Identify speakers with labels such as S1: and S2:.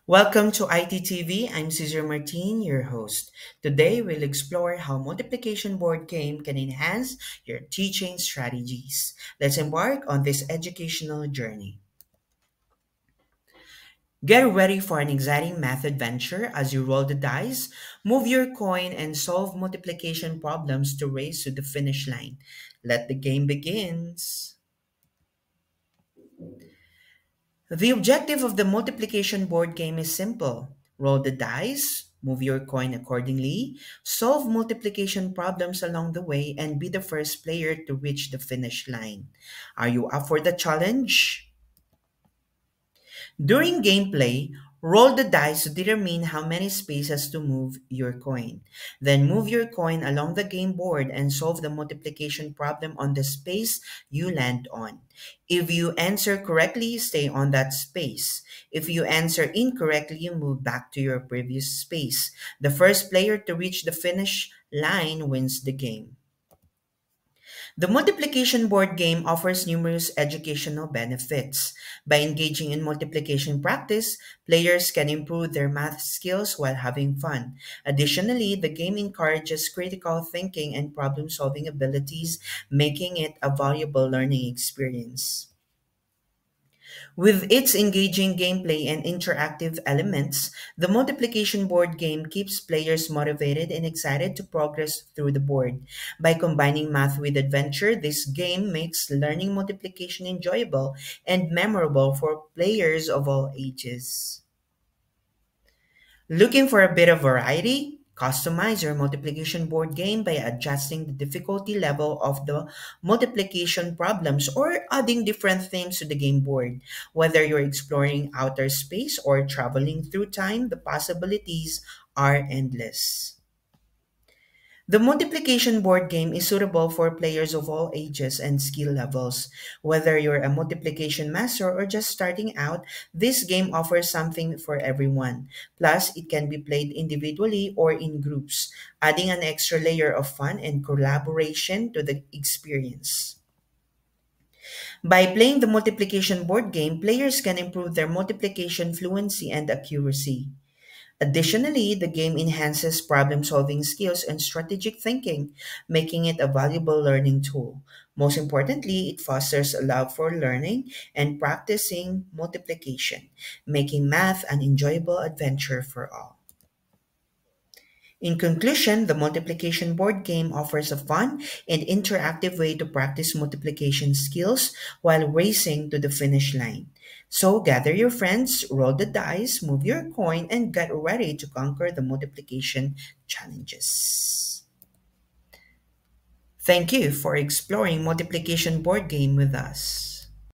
S1: Welcome to ITTV. I'm Cesar Martin, your host. Today, we'll explore how multiplication board game can enhance your teaching strategies. Let's embark on this educational journey. Get ready for an exciting math adventure as you roll the dice, move your coin, and solve multiplication problems to race to the finish line. Let the game begins. The objective of the multiplication board game is simple. Roll the dice, move your coin accordingly, solve multiplication problems along the way, and be the first player to reach the finish line. Are you up for the challenge? During gameplay, roll the dice to determine how many spaces to move your coin. Then move your coin along the game board and solve the multiplication problem on the space you land on. If you answer correctly, stay on that space. If you answer incorrectly, you move back to your previous space. The first player to reach the finish line wins the game. The multiplication board game offers numerous educational benefits. By engaging in multiplication practice, players can improve their math skills while having fun. Additionally, the game encourages critical thinking and problem solving abilities, making it a valuable learning experience. With its engaging gameplay and interactive elements, the multiplication board game keeps players motivated and excited to progress through the board. By combining math with adventure, this game makes learning multiplication enjoyable and memorable for players of all ages. Looking for a bit of variety? Customize your multiplication board game by adjusting the difficulty level of the multiplication problems or adding different themes to the game board. Whether you're exploring outer space or traveling through time, the possibilities are endless. The multiplication board game is suitable for players of all ages and skill levels. Whether you're a multiplication master or just starting out, this game offers something for everyone. Plus, it can be played individually or in groups, adding an extra layer of fun and collaboration to the experience. By playing the multiplication board game, players can improve their multiplication fluency and accuracy. Additionally, the game enhances problem solving skills and strategic thinking, making it a valuable learning tool. Most importantly, it fosters a love for learning and practicing multiplication, making math an enjoyable adventure for all. In conclusion, the multiplication board game offers a fun and interactive way to practice multiplication skills while racing to the finish line. So gather your friends, roll the dice, move your coin, and get ready to conquer the multiplication challenges. Thank you for exploring multiplication board game with us.